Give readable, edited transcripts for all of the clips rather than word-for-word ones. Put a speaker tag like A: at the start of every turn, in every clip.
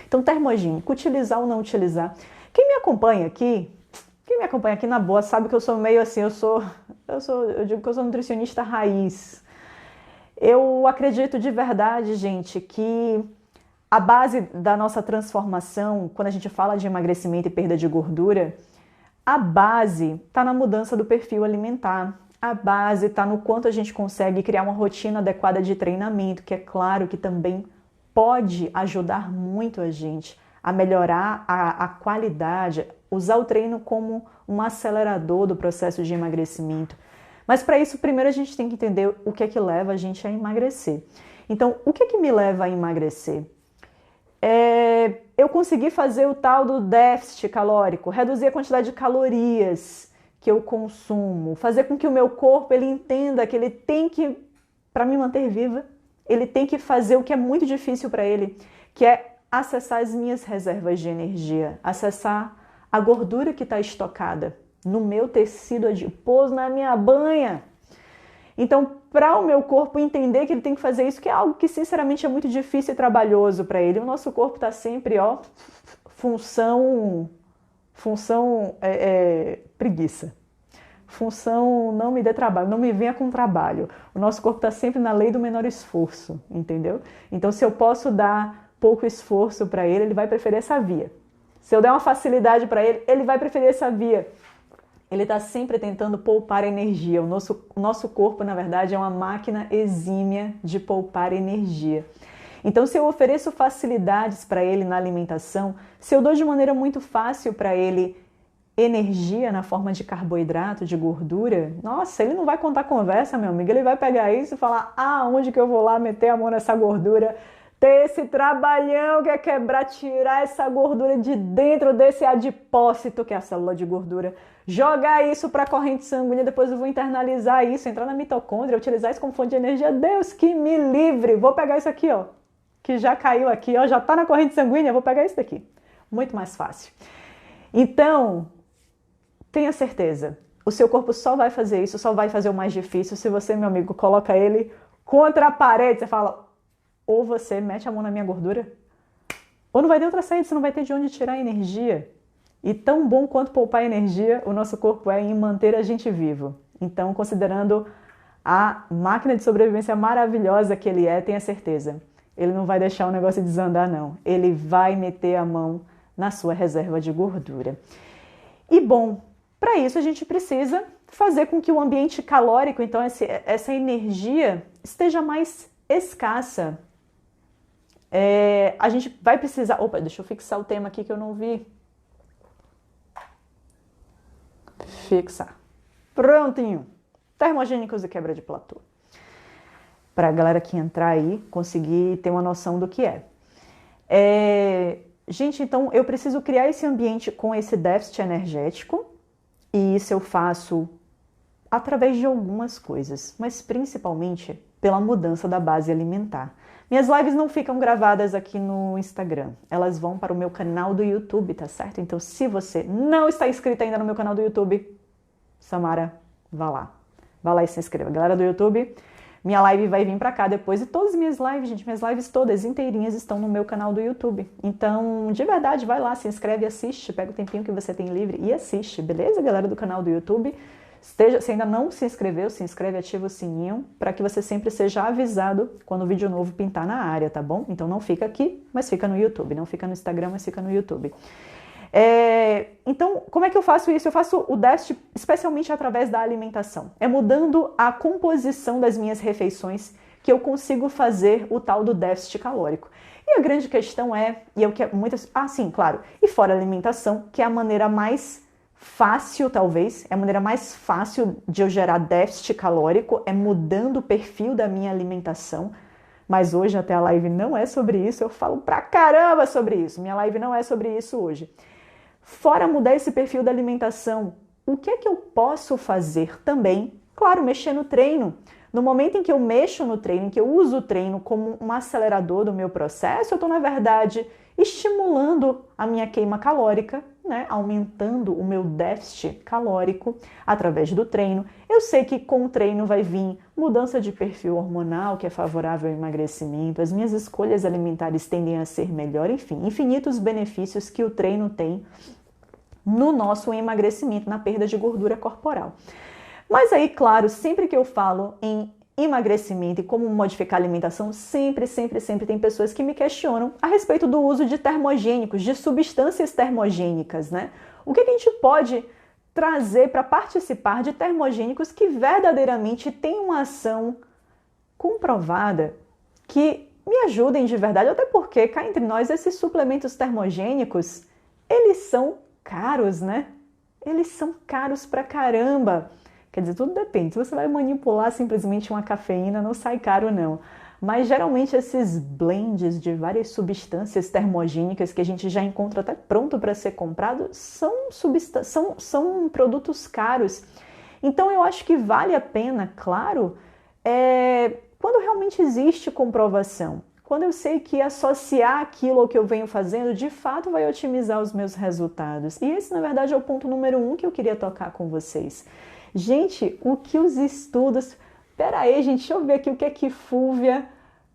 A: Então, termogênico, utilizar ou não utilizar. Quem me acompanha aqui na boa sabe que eu sou meio assim, eu digo que eu sou nutricionista raiz. Eu acredito de verdade, gente, que a base da nossa transformação, quando a gente fala de emagrecimento e perda de gordura, a base está na mudança do perfil alimentar. A base está no quanto a gente consegue criar uma rotina adequada de treinamento, que é claro que também pode ajudar muito a gente a melhorar a qualidade, usar o treino como um acelerador do processo de emagrecimento. Mas para isso, primeiro a gente tem que entender o que é que leva a gente a emagrecer. Então, o que é que me leva a emagrecer? Eu consegui fazer o tal do déficit calórico, reduzir a quantidade de calorias que eu consumo, fazer com que o meu corpo ele entenda que ele tem que, para me manter viva, ele tem que fazer o que é muito difícil para ele, que é acessar as minhas reservas de energia, acessar a gordura que está estocada no meu tecido adiposo, na minha banha. Então, para o meu corpo entender que ele tem que fazer isso, que é algo que sinceramente é muito difícil e trabalhoso para ele, o nosso corpo está sempre, função preguiça. Função não me dê trabalho, não me venha com trabalho. O nosso corpo está sempre na lei do menor esforço, entendeu? Então, se eu posso dar pouco esforço para ele, ele vai preferir essa via. Se eu der uma facilidade para ele, ele vai preferir essa via. Ele está sempre tentando poupar energia. O nosso corpo, na verdade, é uma máquina exímia de poupar energia. Então, se eu ofereço facilidades para ele na alimentação, se eu dou de maneira muito fácil para ele energia na forma de carboidrato, de gordura, nossa, ele não vai contar conversa, meu amigo. Ele vai pegar isso e falar, onde que eu vou lá meter a mão nessa gordura? Ter esse trabalhão que é quebrar, tirar essa gordura de dentro desse adipócito, que é a célula de gordura, jogar isso para a corrente sanguínea, depois eu vou internalizar isso, entrar na mitocôndria, utilizar isso como fonte de energia. Deus que me livre! Vou pegar isso aqui, que já caiu aqui, já está na corrente sanguínea, vou pegar isso daqui. Muito mais fácil. Então, tenha certeza, o seu corpo só vai fazer isso, só vai fazer o mais difícil se você, meu amigo, coloca ele contra a parede, você fala, ou você mete a mão na minha gordura, ou não vai ter outra saída, você não vai ter de onde tirar energia. E tão bom quanto poupar energia, o nosso corpo é em manter a gente vivo. Então, considerando a máquina de sobrevivência maravilhosa que ele é, tenha certeza, ele não vai deixar o negócio desandar, não. Ele vai meter a mão na sua reserva de gordura. E bom, para isso a gente precisa fazer com que o ambiente calórico, então essa energia, esteja mais escassa. A gente vai precisar... Opa, deixa eu fixar o tema aqui que eu não vi. Fixar. Prontinho. Termogênicos e quebra de platô. Para a galera que entrar aí, conseguir ter uma noção do que é. Gente, então eu preciso criar esse ambiente com esse déficit energético. E isso eu faço através de algumas coisas, mas principalmente pela mudança da base alimentar. Minhas lives não ficam gravadas aqui no Instagram, elas vão para o meu canal do YouTube, tá certo? Então, se você não está inscrito ainda no meu canal do YouTube, Samara, vá lá e se inscreva. Galera do YouTube, minha live vai vir para cá depois, e todas as minhas lives, gente, minhas lives todas inteirinhas estão no meu canal do YouTube. Então, de verdade, vai lá, se inscreve e assiste, pega o tempinho que você tem livre e assiste, beleza, galera do canal do YouTube? Se ainda não se inscreveu, se inscreve e ativa o sininho para que você sempre seja avisado quando o vídeo novo pintar na área, tá bom? Então não fica aqui, mas fica no YouTube, não fica no Instagram, mas fica no YouTube. Então, como é que eu faço isso? Eu faço o déficit especialmente através da alimentação. É mudando a composição das minhas refeições que eu consigo fazer o tal do déficit calórico. E a grande questão e é o que muitas... sim, claro, e fora a alimentação, que é a maneira mais fácil, talvez, é a maneira mais fácil de eu gerar déficit calórico, é mudando o perfil da minha alimentação, mas hoje até a live não é sobre isso, eu falo pra caramba sobre isso, minha live não é sobre isso hoje. Fora mudar esse perfil da alimentação, o que é que eu posso fazer também? Claro, mexer no treino. No momento em que eu mexo no treino, em que eu uso o treino como um acelerador do meu processo, eu estou, na verdade, estimulando a minha queima calórica né, aumentando o meu déficit calórico através do treino. Eu sei que com o treino vai vir mudança de perfil hormonal, que é favorável ao emagrecimento, as minhas escolhas alimentares tendem a ser melhor, enfim, infinitos benefícios que o treino tem no nosso emagrecimento, na perda de gordura corporal. Mas aí, claro, sempre que eu falo em emagrecimento e como modificar a alimentação, sempre tem pessoas que me questionam a respeito do uso de termogênicos, de substâncias termogênicas, né? O que a gente pode trazer para participar de termogênicos que verdadeiramente têm uma ação comprovada, que me ajudem de verdade, até porque, cá entre nós, esses suplementos termogênicos, eles são caros, né? Eles são caros pra caramba. Quer dizer, tudo depende. Se você vai manipular simplesmente uma cafeína, não sai caro não. Mas geralmente esses blends de várias substâncias termogênicas que a gente já encontra até pronto para ser comprado são produtos caros. Então eu acho que vale a pena, claro, quando realmente existe comprovação. Quando eu sei que associar aquilo ao que eu venho fazendo, de fato vai otimizar os meus resultados. E esse, na verdade, é o ponto número 1 que eu queria tocar com vocês. Gente, o que os estudos... Pera aí, gente, deixa eu ver aqui o que é que Fúvia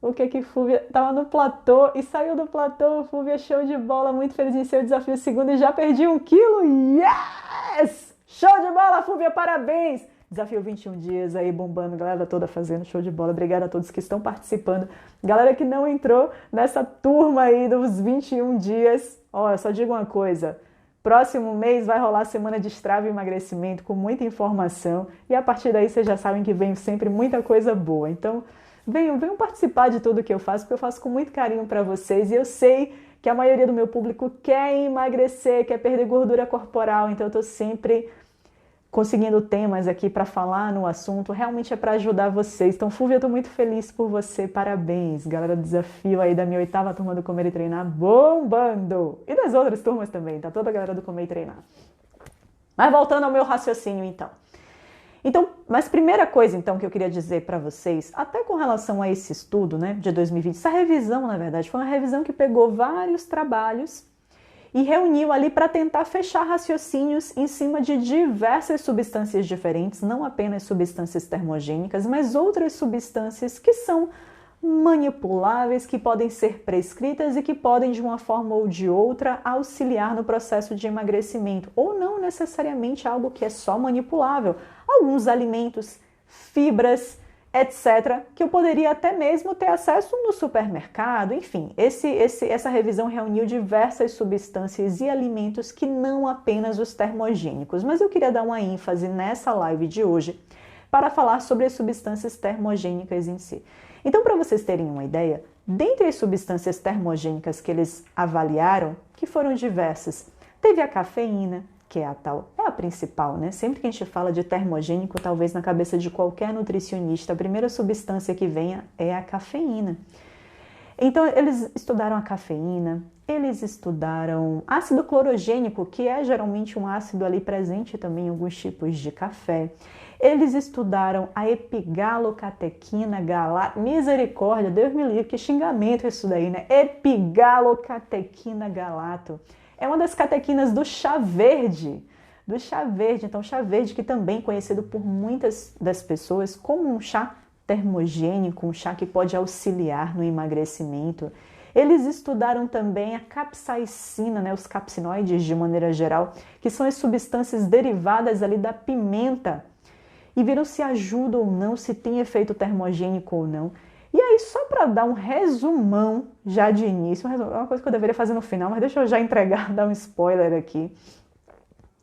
A: estava no platô e saiu do platô. Fúvia, show de bola, muito feliz em seu desafio segundo e já perdi 1 quilo. Yes! Show de bola, Fúvia, parabéns! Desafio 21 dias aí bombando, galera toda fazendo show de bola. Obrigada a todos que estão participando. Galera que não entrou nessa turma aí dos 21 dias, ó, eu só digo uma coisa. Próximo mês vai rolar a semana de Strava e emagrecimento com muita informação e a partir daí vocês já sabem que vem sempre muita coisa boa. Então, venham participar de tudo que eu faço, porque eu faço com muito carinho para vocês e eu sei que a maioria do meu público quer emagrecer, quer perder gordura corporal, então eu tô sempre conseguindo temas aqui para falar no assunto, realmente é para ajudar vocês. Então, Fúvia, eu tô muito feliz por você, parabéns. Galera do desafio aí da minha 8ª turma do Comer e Treinar, bombando! E das outras turmas também, tá toda a galera do Comer e Treinar. Mas voltando ao meu raciocínio, então. Mas primeira coisa, então, que eu queria dizer para vocês, até com relação a esse estudo, né, de 2020, essa revisão, na verdade, foi uma revisão que pegou vários trabalhos e reuniu ali para tentar fechar raciocínios em cima de diversas substâncias diferentes, não apenas substâncias termogênicas, mas outras substâncias que são manipuláveis, que podem ser prescritas e que podem, de uma forma ou de outra, auxiliar no processo de emagrecimento, ou não necessariamente algo que é só manipulável. Alguns alimentos, fibras, etc., que eu poderia até mesmo ter acesso no supermercado. Enfim, essa revisão reuniu diversas substâncias e alimentos que não apenas os termogênicos. Mas eu queria dar uma ênfase nessa live de hoje para falar sobre as substâncias termogênicas em si. Então, para vocês terem uma ideia, dentre as substâncias termogênicas que eles avaliaram, que foram diversas, teve a cafeína, que é a principal, né? Sempre que a gente fala de termogênico, talvez na cabeça de qualquer nutricionista, a primeira substância que venha é a cafeína. Então, eles estudaram a cafeína, eles estudaram ácido clorogênico, que é geralmente um ácido ali presente também em alguns tipos de café. Eles estudaram a epigalocatequina galato. Misericórdia, Deus me livre, que xingamento isso daí, né? Epigalocatequina galato. É uma das catequinas do chá verde. Então, chá verde, que também é conhecido por muitas das pessoas como um chá termogênico, um chá que pode auxiliar no emagrecimento. Eles estudaram também a capsaicina, né, os capsinoides de maneira geral, que são as substâncias derivadas ali da pimenta, e viram se ajuda ou não, se tem efeito termogênico ou não. E aí, só para dar um resumão já de início, é uma coisa que eu deveria fazer no final, mas deixa eu já entregar, dar um spoiler aqui.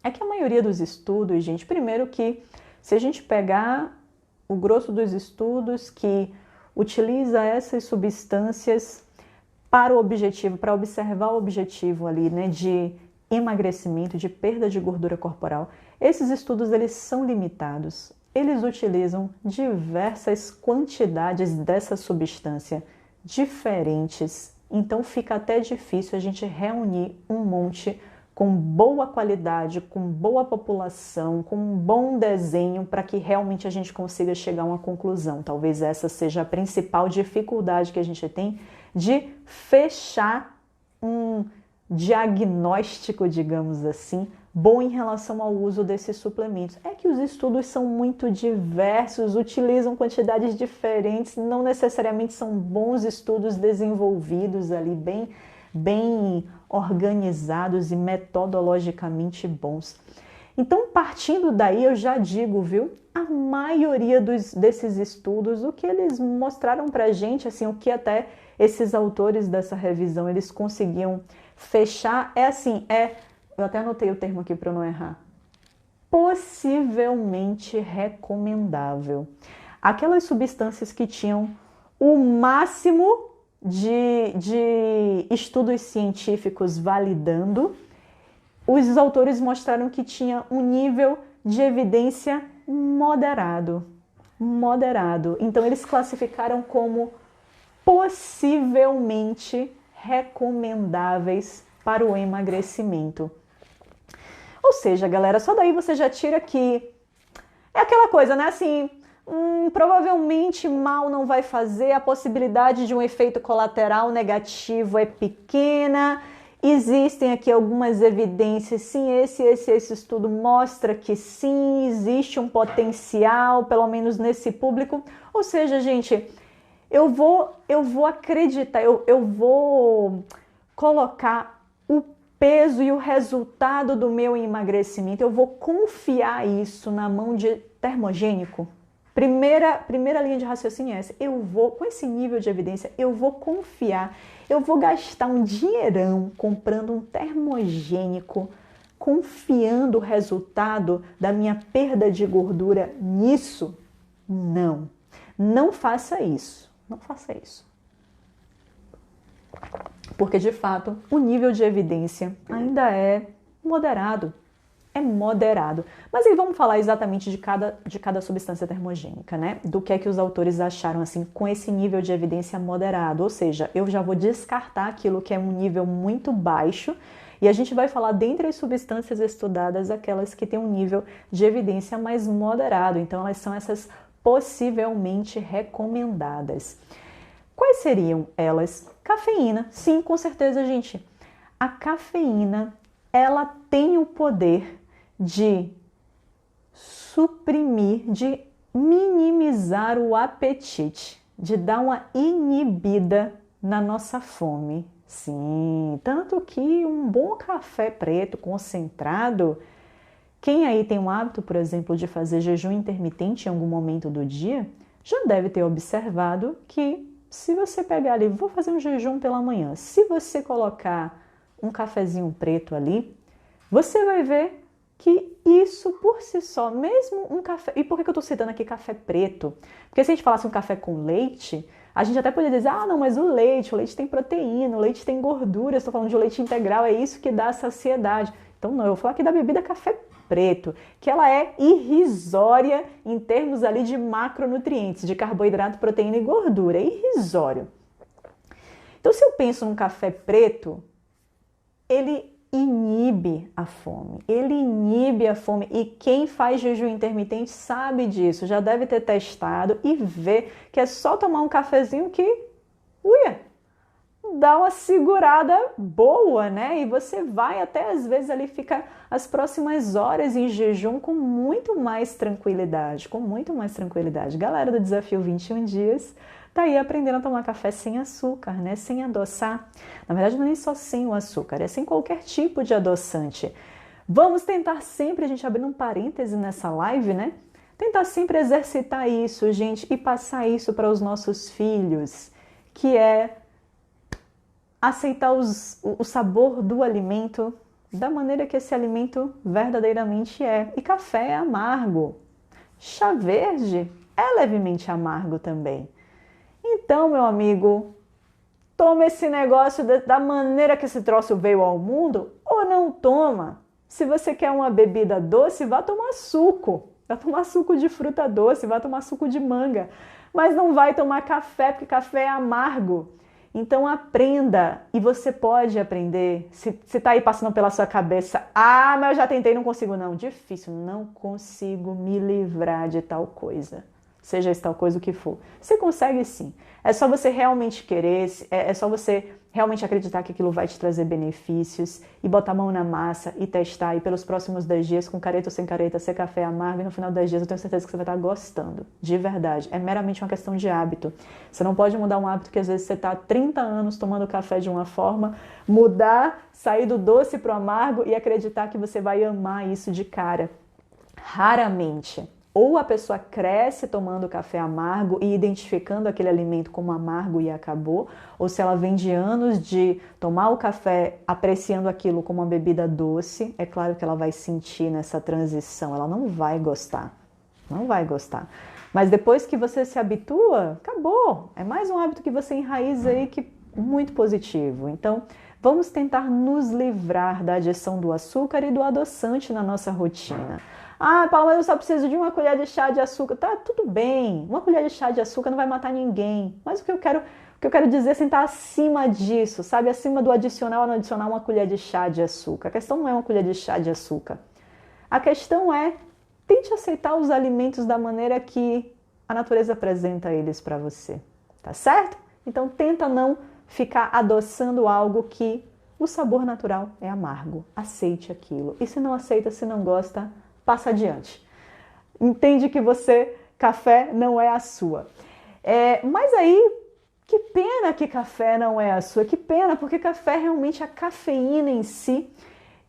A: É que a maioria dos estudos, gente, primeiro que se a gente pegar o grosso dos estudos que utiliza essas substâncias para o objetivo, para observar o objetivo ali, né, de emagrecimento, de perda de gordura corporal, esses estudos eles são limitados. Eles utilizam diversas quantidades dessa substância diferentes, então fica até difícil a gente reunir um monte com boa qualidade, com boa população, com um bom desenho para que realmente a gente consiga chegar a uma conclusão. Talvez essa seja a principal dificuldade que a gente tem de fechar um diagnóstico, digamos assim, bom em relação ao uso desses suplementos. É que os estudos são muito diversos, utilizam quantidades diferentes, não necessariamente são bons estudos desenvolvidos ali, bem organizados e metodologicamente bons. Então, partindo daí, eu já digo, viu? A maioria desses estudos, o que eles mostraram pra gente, assim, o que até esses autores dessa revisão, eles conseguiam fechar, eu até anotei o termo aqui para não errar, possivelmente recomendável. Aquelas substâncias que tinham o máximo de estudos científicos validando, os autores mostraram que tinha um nível de evidência moderado. Então, eles classificaram como possivelmente recomendáveis para o emagrecimento. Ou seja, galera, só daí você já tira que é aquela coisa, né? Assim, provavelmente mal não vai fazer, a possibilidade de um efeito colateral negativo é pequena. Existem aqui algumas evidências, sim, esse estudo mostra que sim, existe um potencial, pelo menos nesse público. Ou seja, gente, eu vou acreditar, eu vou colocar o peso e o resultado do meu emagrecimento, eu vou confiar isso na mão de termogênico. Primeira linha de raciocínio é essa. Eu vou, com esse nível de evidência, eu vou confiar, eu vou gastar um dinheirão comprando um termogênico, confiando o resultado da minha perda de gordura nisso? Não. Não faça isso. Não faça isso. Porque, de fato, o nível de evidência ainda é moderado. É moderado. Mas aí vamos falar exatamente de cada substância termogênica, né? Do que é que os autores acharam, assim, com esse nível de evidência moderado. Ou seja, eu já vou descartar aquilo que é um nível muito baixo e a gente vai falar, dentre as substâncias estudadas, aquelas que têm um nível de evidência mais moderado. Então, elas são essas possivelmente recomendadas. Quais seriam elas? Cafeína. Sim, com certeza, gente. A cafeína, ela tem o poder de suprimir, de minimizar o apetite, de dar uma inibida na nossa fome. Sim, tanto que um bom café preto concentrado, quem aí tem o hábito, por exemplo, de fazer jejum intermitente em algum momento do dia, já deve ter observado que se você pegar ali, vou fazer um jejum pela manhã, se você colocar um cafezinho preto ali, você vai ver que isso por si só, mesmo um café... E por que eu estou citando aqui café preto? Porque se a gente falasse um café com leite, a gente até poderia dizer, ah, não, mas o leite tem proteína, o leite tem gordura, estou falando de leite integral, é isso que dá saciedade. Então não, eu vou falar aqui da bebida café preto, que ela é irrisória em termos ali de macronutrientes, de carboidrato, proteína e gordura, é irrisório. Então se eu penso num café preto, ele inibe a fome, e quem faz jejum intermitente sabe disso, já deve ter testado e vê que é só tomar um cafezinho que, dá uma segurada boa, né? E você vai até às vezes ali fica as próximas horas em jejum com muito mais tranquilidade, Galera do Desafio 21 Dias, tá aí aprendendo a tomar café sem açúcar, né? Sem adoçar. Na verdade, não é nem só sem o açúcar, é sem qualquer tipo de adoçante. Vamos tentar sempre, a gente abrindo um parêntese nessa live, né? Tentar sempre exercitar isso, gente, e passar isso para os nossos filhos, que é aceitar o sabor do alimento da maneira que esse alimento verdadeiramente é. E café é amargo. Chá verde é levemente amargo também. Então, meu amigo, toma esse negócio da maneira que esse troço veio ao mundo ou não toma. Se você quer uma bebida doce, vá tomar suco. Vá tomar suco de fruta doce, vá tomar suco de manga. Mas não vai tomar café, porque café é amargo. Então aprenda, e você pode aprender. Se tá aí passando pela sua cabeça, ah, mas eu já tentei e não consigo. Não, difícil, não consigo me livrar de tal coisa. Seja esse tal coisa o que for. Você consegue sim. É só você realmente querer, é só você realmente acreditar que aquilo vai te trazer benefícios e botar a mão na massa e testar. E pelos próximos 10 dias, com careta ou sem careta, ser café amargo, e no final dos 10 dias eu tenho certeza que você vai estar gostando, de verdade. É meramente uma questão de hábito. Você não pode mudar um hábito que às vezes você está há 30 anos tomando café de uma forma, mudar, sair do doce para o amargo e acreditar que você vai amar isso de cara. Raramente. Ou a pessoa cresce tomando café amargo e identificando aquele alimento como amargo e acabou, ou se ela vem de anos de tomar o café apreciando aquilo como uma bebida doce, é claro que ela vai sentir nessa transição, ela não vai gostar, não vai gostar. Mas depois que você se habitua, acabou, é mais um hábito que você enraiza aí que muito positivo. Então, vamos tentar nos livrar da adição do açúcar e do adoçante na nossa rotina. Ah, Paula, mas eu só preciso de uma colher de chá de açúcar. Tá, tudo bem. Uma colher de chá de açúcar não vai matar ninguém. Mas o que eu quero dizer é sentar acima disso, sabe? Acima do adicional, não adicionar uma colher de chá de açúcar. A questão não é uma colher de chá de açúcar. A questão é, tente aceitar os alimentos da maneira que a natureza apresenta eles para você. Tá certo? Então, tenta não ficar adoçando algo que o sabor natural é amargo. Aceite aquilo. E se não aceita, se não gosta, passa adiante. Entende que café não é a sua. Mas aí, que pena que café não é a sua. Que pena, porque café realmente, a cafeína em si,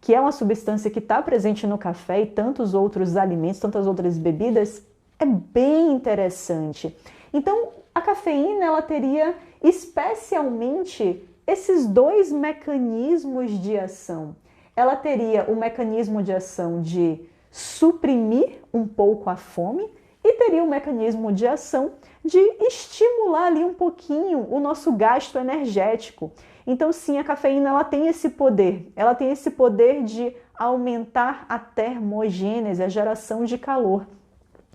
A: que é uma substância que está presente no café e tantos outros alimentos, tantas outras bebidas, é bem interessante. Então, a cafeína, ela teria especialmente esses dois mecanismos de ação. Ela teria o mecanismo de ação de suprimir um pouco a fome e teria o mecanismo de ação de estimular ali um pouquinho o nosso gasto energético. Então sim, a cafeína ela tem esse poder de aumentar a termogênese, a geração de calor.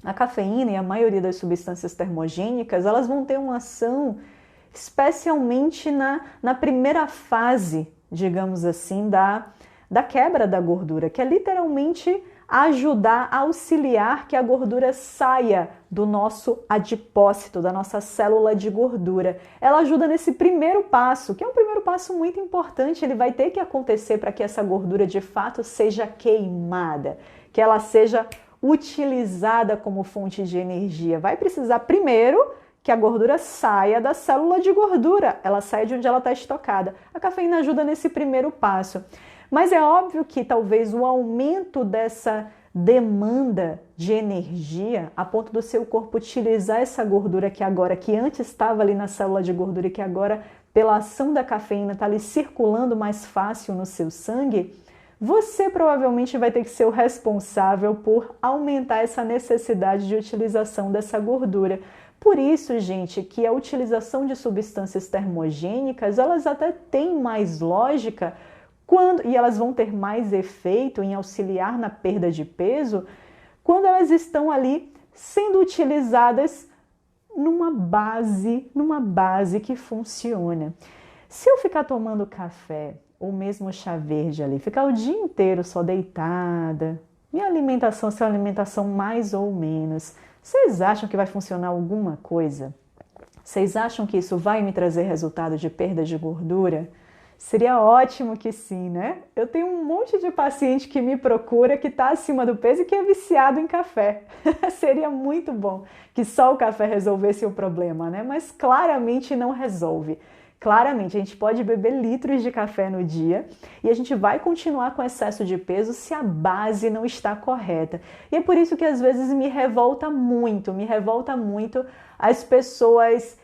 A: A cafeína e a maioria das substâncias termogênicas, elas vão ter uma ação especialmente na primeira fase, digamos assim, da quebra da gordura, que é literalmente ajudar a auxiliar que a gordura saia do nosso adipócito, da nossa célula de gordura. Ela ajuda nesse primeiro passo, que é um primeiro passo muito importante, ele vai ter que acontecer para que essa gordura de fato seja queimada, que ela seja utilizada como fonte de energia. Vai precisar primeiro que a gordura saia da célula de gordura, ela saia de onde ela está estocada. A cafeína ajuda nesse primeiro passo. Mas é óbvio que talvez o aumento dessa demanda de energia, a ponto do seu corpo utilizar essa gordura que antes estava ali na célula de gordura e que agora, pela ação da cafeína, está ali circulando mais fácil no seu sangue, você provavelmente vai ter que ser o responsável por aumentar essa necessidade de utilização dessa gordura. Por isso, gente, que a utilização de substâncias termogênicas, elas até têm mais lógica e elas vão ter mais efeito em auxiliar na perda de peso quando elas estão ali sendo utilizadas numa base que funciona. Se eu ficar tomando café ou mesmo chá verde ali, ficar o dia inteiro só deitada, minha alimentação ser uma alimentação mais ou menos, vocês acham que vai funcionar alguma coisa? Vocês acham que isso vai me trazer resultado de perda de gordura? Seria ótimo que sim, né? Eu tenho um monte de paciente que me procura que está acima do peso e que é viciado em café. Seria muito bom que só o café resolvesse o problema, né? Mas claramente não resolve. Claramente, a gente pode beber litros de café no dia e a gente vai continuar com excesso de peso se a base não está correta. E é por isso que às vezes me revolta muito as pessoas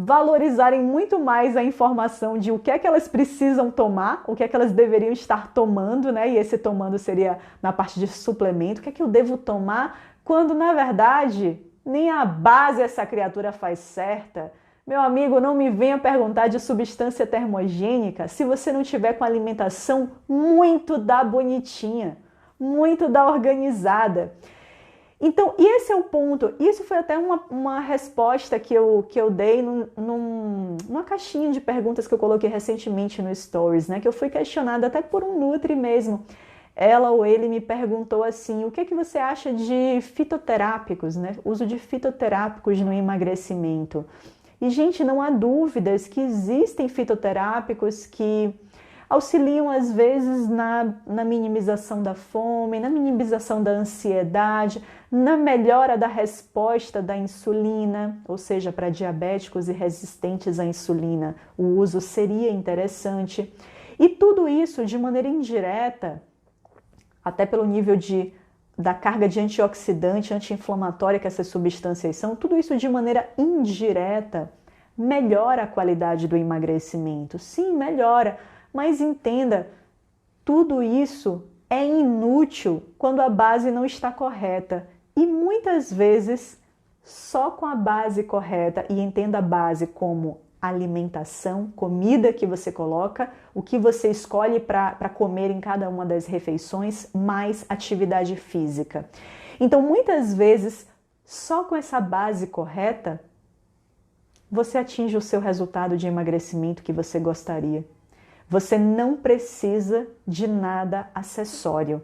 A: valorizarem muito mais a informação de o que é que elas precisam tomar, o que é que elas deveriam estar tomando, né? E esse tomando seria na parte de suplemento, o que é que eu devo tomar, quando na verdade nem a base essa criatura faz certa. Meu amigo, não me venha perguntar de substância termogênica se você não tiver com a alimentação muito da bonitinha, muito da organizada. Então, e esse é o ponto. Isso foi até uma resposta que eu dei numa caixinha de perguntas que eu coloquei recentemente no Stories, né? Que eu fui questionada até por um Nutri mesmo. Ela ou ele me perguntou assim, o que é que você acha de fitoterápicos, né? Uso de fitoterápicos no emagrecimento. E, gente, não há dúvidas que existem fitoterápicos que auxiliam, às vezes, na minimização da fome, na minimização da ansiedade, na melhora da resposta da insulina, ou seja, para diabéticos e resistentes à insulina, o uso seria interessante. E tudo isso de maneira indireta, até pelo nível da carga de antioxidante, anti-inflamatória que essas substâncias são, tudo isso de maneira indireta melhora a qualidade do emagrecimento. Sim, melhora, mas entenda, tudo isso é inútil quando a base não está correta. E muitas vezes, só com a base correta, e entenda a base como alimentação, comida que você coloca, o que você escolhe para comer em cada uma das refeições, mais atividade física. Então, muitas vezes, só com essa base correta, você atinge o seu resultado de emagrecimento que você gostaria. Você não precisa de nada acessório.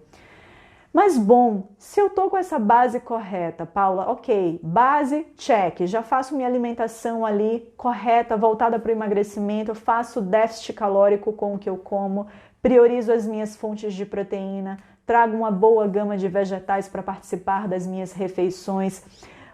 A: Mas bom, se eu tô com essa base correta, Paula, ok, base, check, já faço minha alimentação ali correta, voltada para o emagrecimento, faço déficit calórico com o que eu como, priorizo as minhas fontes de proteína, trago uma boa gama de vegetais para participar das minhas refeições,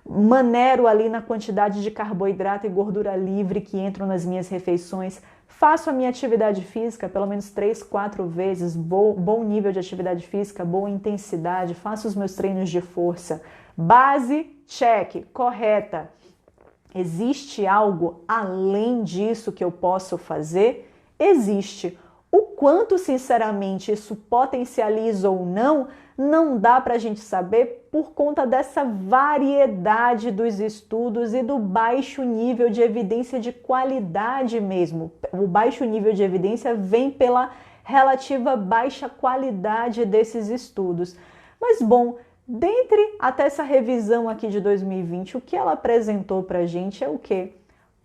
A: maneiro ali na quantidade de carboidrato e gordura livre que entram nas minhas refeições, faço a minha atividade física pelo menos 3, 4 vezes, bom nível de atividade física, boa intensidade, faço os meus treinos de força. Base, check, correta. Existe algo além disso que eu posso fazer? Existe. O quanto, sinceramente, isso potencializa ou não dá para a gente saber por conta dessa variedade dos estudos e do baixo nível de evidência de qualidade mesmo. O baixo nível de evidência vem pela relativa baixa qualidade desses estudos. Mas, bom, dentre até essa revisão aqui de 2020, o que ela apresentou para a gente é o quê?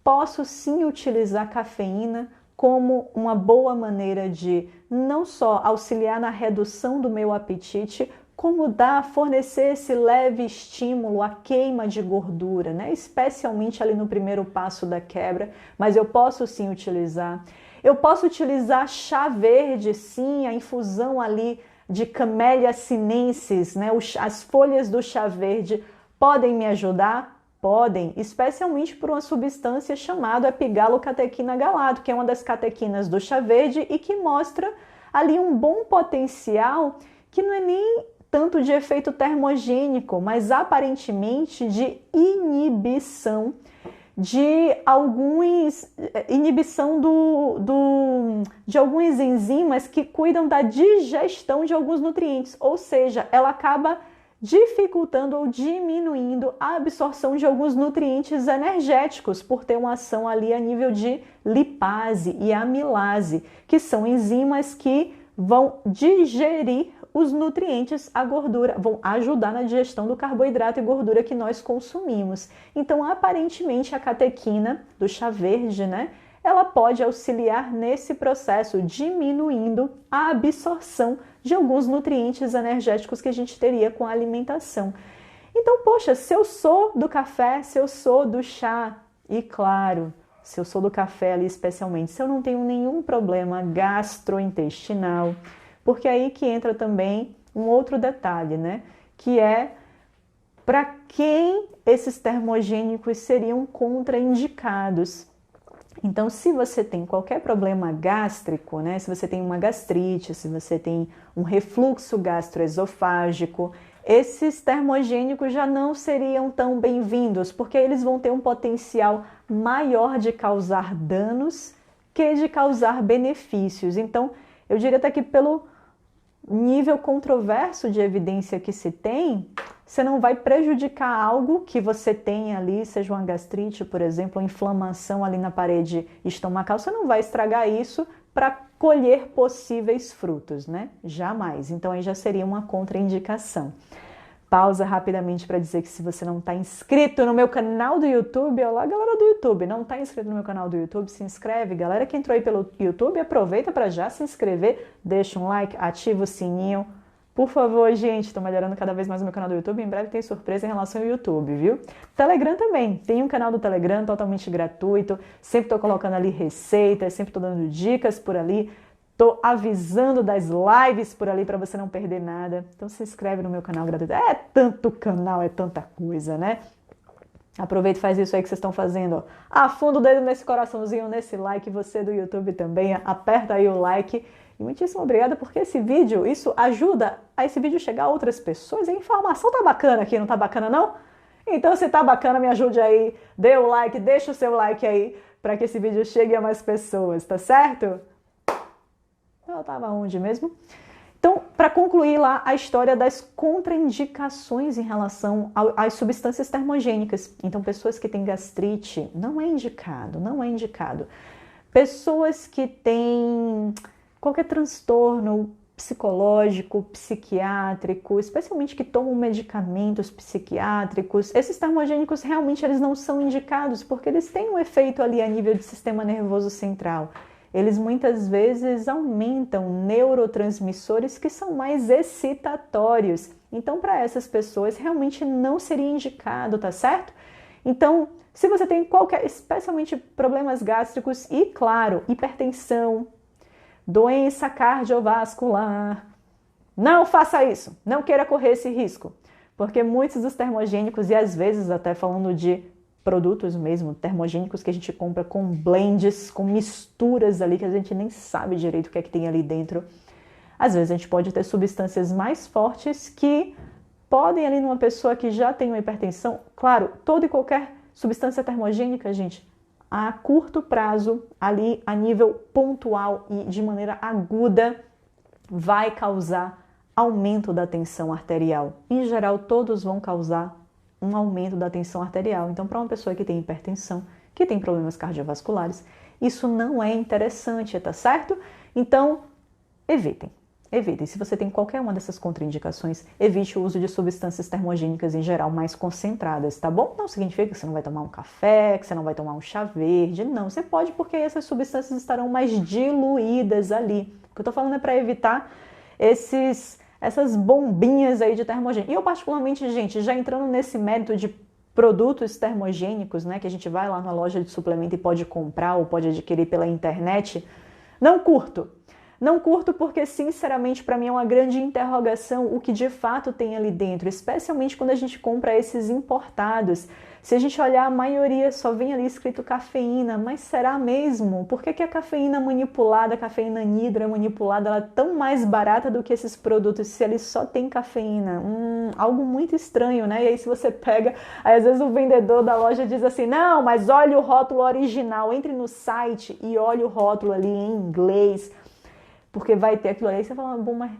A: Posso sim utilizar cafeína como uma boa maneira de não só auxiliar na redução do meu apetite, como fornecer esse leve estímulo à queima de gordura, né? Especialmente ali no primeiro passo da quebra, mas eu posso sim utilizar. Eu posso utilizar chá verde, sim, a infusão ali de Camellia sinensis, né? As folhas do chá verde podem me ajudar? Podem, especialmente por uma substância chamada epigalocatequina galato, que é uma das catequinas do chá verde e que mostra ali um bom potencial que não é nem tanto de efeito termogênico, mas aparentemente de inibição de algumas enzimas que cuidam da digestão de alguns nutrientes, ou seja, ela acaba dificultando ou diminuindo a absorção de alguns nutrientes energéticos por ter uma ação ali a nível de lipase e amilase, que são enzimas que vão digerir os nutrientes, a gordura, vão ajudar na digestão do carboidrato e gordura que nós consumimos. Então, aparentemente, a catequina do chá verde, né, ela pode auxiliar nesse processo, diminuindo a absorção de alguns nutrientes energéticos que a gente teria com a alimentação. Então, poxa, se eu sou do café, se eu sou do chá, e claro, se eu sou do café ali especialmente, se eu não tenho nenhum problema gastrointestinal, porque aí que entra também um outro detalhe, né? Que é para quem esses termogênicos seriam contraindicados. Então, se você tem qualquer problema gástrico, né? Se você tem uma gastrite, se você tem um refluxo gastroesofágico, esses termogênicos já não seriam tão bem-vindos, porque eles vão ter um potencial maior de causar danos que de causar benefícios. Então, eu diria até que pelo nível controverso de evidência que se tem, você não vai prejudicar algo que você tem ali, seja uma gastrite, por exemplo, uma inflamação ali na parede estomacal, você não vai estragar isso para colher possíveis frutos, né? Jamais. Então aí já seria uma contraindicação. Pausa rapidamente para dizer que se você não está inscrito no meu canal do YouTube, olá galera do YouTube, não está inscrito no meu canal do YouTube, se inscreve. Galera que entrou aí pelo YouTube, aproveita para já se inscrever, deixa um like, ativa o sininho, Por favor, gente, estou melhorando cada vez mais o meu canal do YouTube. Em breve tem surpresa em relação ao YouTube, viu? Telegram também. Tem um canal do Telegram totalmente gratuito. Sempre estou colocando ali receitas, sempre estou dando dicas por ali. Estou avisando das lives por ali para você não perder nada. Então se inscreve no meu canal gratuito. É tanto canal, é tanta coisa, né? Aproveita e faz isso aí que vocês estão fazendo. Ó. Afunda o dedo nesse coraçãozinho, nesse like. Você do YouTube também, aperta aí o like. E muitíssimo obrigada, porque esse vídeo, isso ajuda a esse vídeo chegar a outras pessoas. A informação tá bacana aqui, não tá bacana não? Então se tá bacana, me ajude aí. Dê o like, deixa o seu like aí, para que esse vídeo chegue a mais pessoas, tá certo? Eu tava onde mesmo? Então, para concluir lá a história das contraindicações em relação às substâncias termogênicas. Então, pessoas que têm gastrite, não é indicado, não é indicado. Pessoas que têm qualquer transtorno psicológico, psiquiátrico, especialmente que tomam medicamentos psiquiátricos, esses termogênicos realmente eles não são indicados porque eles têm um efeito ali a nível do sistema nervoso central. Eles muitas vezes aumentam neurotransmissores que são mais excitatórios. Então, para essas pessoas, realmente não seria indicado, tá certo? Então, se você tem qualquer, especialmente problemas gástricos e, claro, hipertensão, doença cardiovascular, não faça isso, não queira correr esse risco, porque muitos dos termogênicos, e às vezes até falando de produtos mesmo, termogênicos que a gente compra com blends, com misturas ali que a gente nem sabe direito o que é que tem ali dentro. Às vezes a gente pode ter substâncias mais fortes que podem ali numa pessoa que já tem uma hipertensão, claro, toda e qualquer substância termogênica, gente, a curto prazo, ali a nível pontual e de maneira aguda, vai causar aumento da tensão arterial. Em geral, todos vão causar um aumento da tensão arterial. Então, para uma pessoa que tem hipertensão, que tem problemas cardiovasculares, isso não é interessante, tá certo? Então, evitem. Evitem. Se você tem qualquer uma dessas contraindicações, evite o uso de substâncias termogênicas em geral mais concentradas, tá bom? Não significa que você não vai tomar um café, que você não vai tomar um chá verde. Não, você pode porque essas substâncias estarão mais diluídas ali. O que eu tô falando é para evitar essas bombinhas aí de termogênico. E eu particularmente, gente, já entrando nesse mérito de produtos termogênicos, né, que a gente vai lá na loja de suplemento e pode comprar ou pode adquirir pela internet, não curto. Não curto porque, sinceramente, para mim é uma grande interrogação o que de fato tem ali dentro, especialmente quando a gente compra esses importados. Se a gente olhar, a maioria só vem ali escrito cafeína, mas será mesmo? Por que a cafeína manipulada, a cafeína anidra manipulada, ela é tão mais barata do que esses produtos se eles só têm cafeína? Algo muito estranho, né? E aí se você pega, aí às vezes o vendedor da loja diz assim, não, mas olha o rótulo original, entre no site e olha o rótulo ali em inglês, porque vai ter aquilo ali, e você fala, bom, mas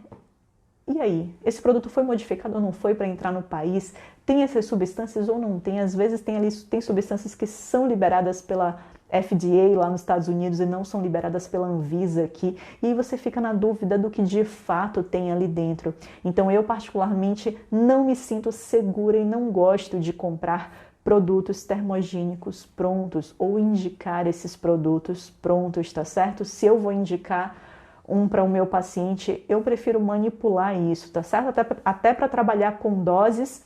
A: e aí? Esse produto foi modificado ou não foi para entrar no país? Tem essas substâncias ou não tem? Às vezes tem substâncias que são liberadas pela FDA lá nos Estados Unidos e não são liberadas pela Anvisa aqui. E aí você fica na dúvida do que de fato tem ali dentro. Então eu particularmente não me sinto segura e não gosto de comprar produtos termogênicos prontos ou indicar esses produtos prontos, tá certo? Se eu vou indicar para o meu paciente, eu prefiro manipular isso, tá certo? Até para trabalhar com doses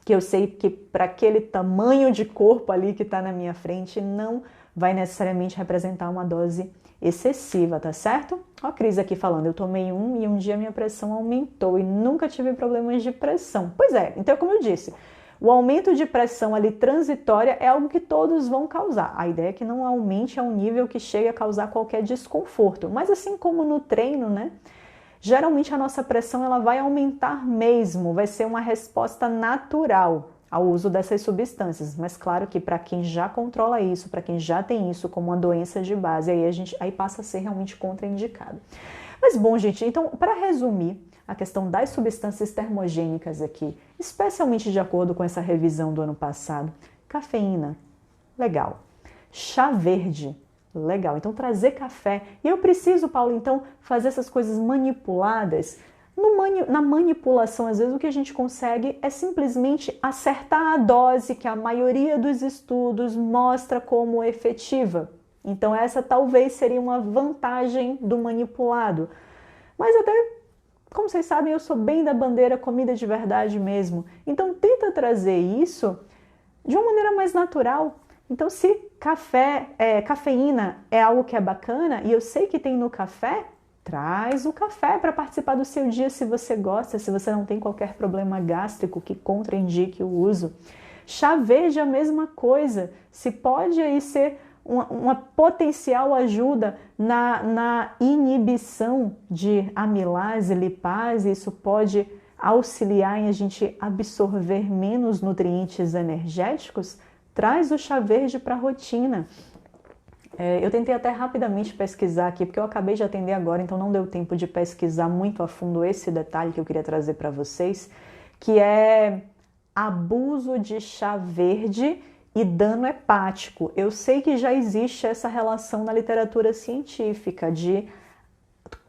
A: que eu sei que para aquele tamanho de corpo ali que está na minha frente não vai necessariamente representar uma dose excessiva, tá certo? Ó a Cris aqui falando, eu tomei e um dia minha pressão aumentou e nunca tive problemas de pressão. Pois é, então como eu disse, o aumento de pressão ali transitória é algo que todos vão causar. A ideia é que não aumente a um nível que chegue a causar qualquer desconforto. Mas assim como no treino, né? Geralmente a nossa pressão ela vai aumentar mesmo, vai ser uma resposta natural ao uso dessas substâncias. Mas claro que para quem já controla isso, para quem já tem isso como uma doença de base, aí passa a ser realmente contraindicado. Mas bom, gente, então para resumir, a questão das substâncias termogênicas aqui, especialmente de acordo com essa revisão do ano passado. Cafeína, legal. Chá verde, legal. Então trazer café. E eu preciso, Paulo, então fazer essas coisas manipuladas. Na manipulação, às vezes o que a gente consegue é simplesmente acertar a dose que a maioria dos estudos mostra como efetiva. Então essa talvez seria uma vantagem do manipulado. Mas até como vocês sabem, eu sou bem da bandeira comida de verdade mesmo. Então tenta trazer isso de uma maneira mais natural. Então se cafeína é algo que é bacana e eu sei que tem no café, traz o café para participar do seu dia se você gosta, se você não tem qualquer problema gástrico que contraindique o uso. Chá verde é a mesma coisa. Se pode aí ser uma potencial ajuda na inibição de amilase, lipase, isso pode auxiliar em a gente absorver menos nutrientes energéticos, traz o chá verde para a rotina. Eu tentei até rapidamente pesquisar aqui, porque eu acabei de atender agora, então não deu tempo de pesquisar muito a fundo esse detalhe que eu queria trazer para vocês, que é abuso de chá verde e dano hepático. Eu sei que já existe essa relação na literatura científica de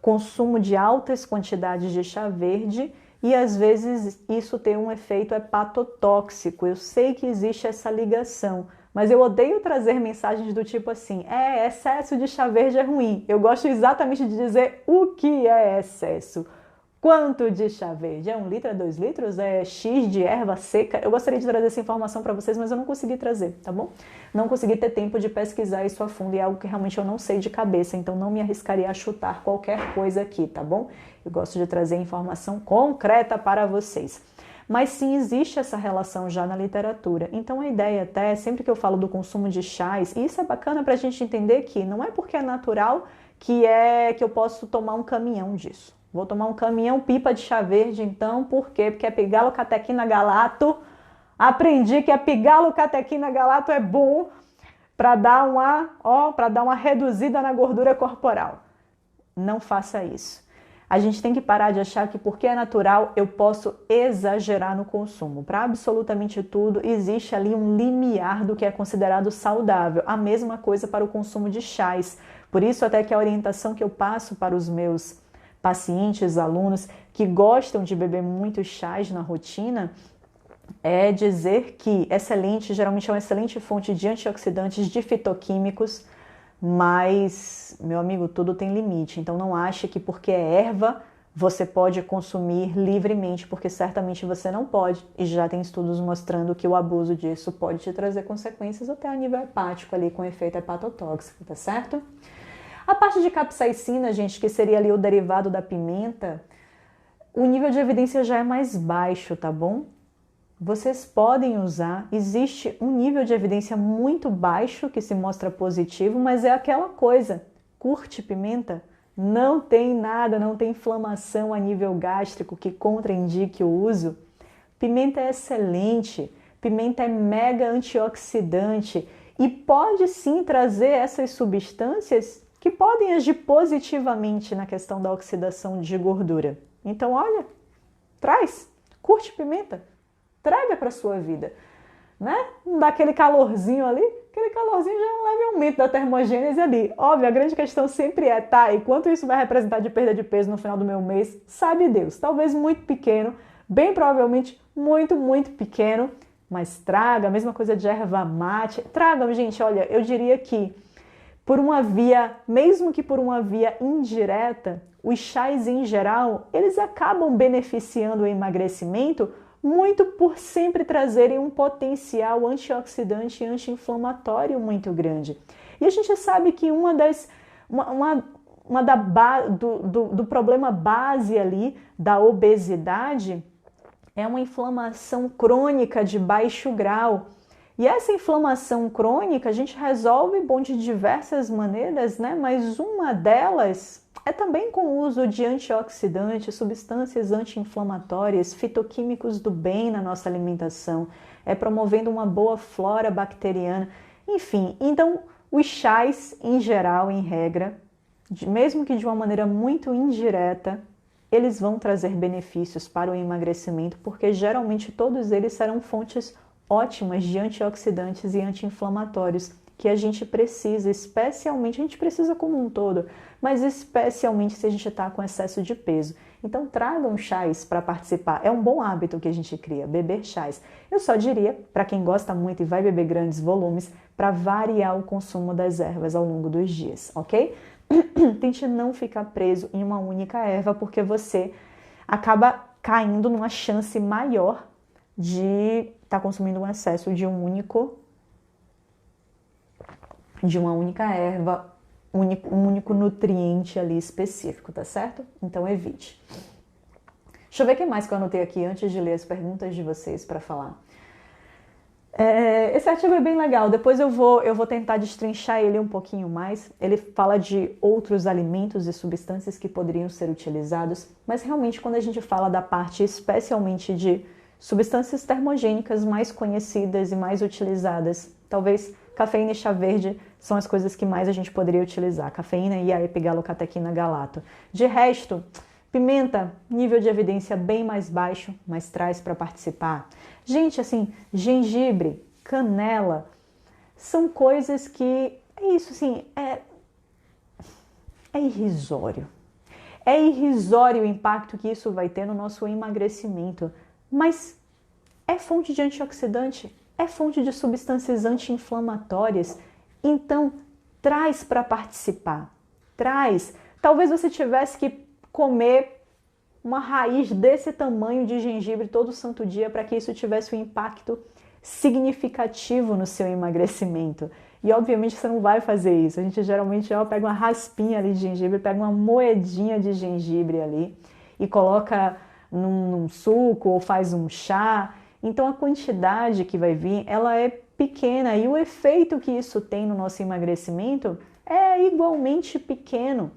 A: consumo de altas quantidades de chá verde e às vezes isso tem um efeito hepatotóxico. Eu sei que existe essa ligação, mas eu odeio trazer mensagens do tipo assim, excesso de chá verde é ruim. Eu gosto exatamente de dizer o que é excesso. Quanto de chá verde? É 1 litro, é 2 litros? É X de erva seca? Eu gostaria de trazer essa informação para vocês, mas eu não consegui trazer, tá bom? Não consegui ter tempo de pesquisar isso a fundo e é algo que realmente eu não sei de cabeça, então não me arriscaria a chutar qualquer coisa aqui, tá bom? Eu gosto de trazer informação concreta para vocês. Mas sim, existe essa relação já na literatura. Então a ideia até, sempre que eu falo do consumo de chás, e isso é bacana para a gente entender que não é porque é natural que eu posso tomar um caminhão disso. Vou tomar um caminhão pipa de chá verde, então, por quê? Porque é pigalocatequina galato. Aprendi que a pigalocatequina galato é bom para dar uma reduzida na gordura corporal. Não faça isso. A gente tem que parar de achar que porque é natural eu posso exagerar no consumo. Para absolutamente tudo existe ali um limiar do que é considerado saudável. A mesma coisa para o consumo de chás. Por isso até que a orientação que eu passo para os meus pacientes, alunos que gostam de beber muitos chás na rotina, é dizer que geralmente é uma excelente fonte de antioxidantes, de fitoquímicos, mas, meu amigo, tudo tem limite. Então não ache que porque é erva você pode consumir livremente, porque certamente você não pode. E já tem estudos mostrando que o abuso disso pode te trazer consequências até a nível hepático ali, com efeito hepatotóxico, tá certo? A parte de capsaicina, gente, que seria ali o derivado da pimenta, o nível de evidência já é mais baixo, tá bom? Vocês podem usar, existe um nível de evidência muito baixo que se mostra positivo, mas é aquela coisa, curte pimenta? Não tem nada, não tem inflamação a nível gástrico que contraindique o uso. Pimenta é excelente, pimenta é mega antioxidante e pode sim trazer essas substâncias que podem agir positivamente na questão da oxidação de gordura. Então, olha, curte pimenta, traga para a sua vida, né? Não dá aquele calorzinho ali, aquele calorzinho já é um leve aumento da termogênese ali. Óbvio, a grande questão sempre é, tá, e quanto isso vai representar de perda de peso no final do meu mês? Sabe Deus, talvez muito pequeno, bem provavelmente muito, muito pequeno, mas traga, a mesma coisa de erva mate, tragam, gente, olha, eu diria que mesmo que por uma via indireta, os chás em geral, eles acabam beneficiando o emagrecimento muito por sempre trazerem um potencial antioxidante e anti-inflamatório muito grande. E a gente sabe que do problema base ali da obesidade é uma inflamação crônica de baixo grau. E essa inflamação crônica a gente resolve de diversas maneiras, né? Mas uma delas é também com o uso de antioxidantes, substâncias anti-inflamatórias, fitoquímicos do bem na nossa alimentação, promovendo uma boa flora bacteriana. Enfim, então os chás em geral, em regra, mesmo que de uma maneira muito indireta, eles vão trazer benefícios para o emagrecimento, porque geralmente todos eles serão fontes ótimas de antioxidantes e anti-inflamatórios que a gente precisa, especialmente, a gente precisa como um todo, mas especialmente se a gente está com excesso de peso. Então tragam chás para participar, é um bom hábito que a gente cria, beber chás. Eu só diria, para quem gosta muito e vai beber grandes volumes, para variar o consumo das ervas ao longo dos dias, ok? Tente não ficar preso em uma única erva, porque você acaba caindo numa chance maior de estar consumindo um excesso de uma única erva, um único nutriente ali específico, tá certo? Então evite. Deixa eu ver o que mais que eu anotei aqui antes de ler as perguntas de vocês para falar. Esse artigo é bem legal, depois eu vou tentar destrinchar ele um pouquinho mais. Ele fala de outros alimentos e substâncias que poderiam ser utilizados, mas realmente quando a gente fala da parte especialmente de substâncias termogênicas mais conhecidas e mais utilizadas, talvez cafeína e chá verde são as coisas que mais a gente poderia utilizar, cafeína e a epigalocatequina galato. De resto, pimenta, nível de evidência bem mais baixo, mas traz para participar. Gente, assim, gengibre, canela, são coisas que, é isso, assim, é irrisório. É irrisório o impacto que isso vai ter no nosso emagrecimento, mas é fonte de antioxidante, é fonte de substâncias anti-inflamatórias, então traz para participar, traz. Talvez você tivesse que comer uma raiz desse tamanho de gengibre todo santo dia para que isso tivesse um impacto significativo no seu emagrecimento. E obviamente você não vai fazer isso. A gente geralmente pega uma raspinha ali de gengibre, pega uma moedinha de gengibre ali e coloca num suco ou faz um chá. Então a quantidade que vai vir, ela é pequena e o efeito que isso tem no nosso emagrecimento é igualmente pequeno,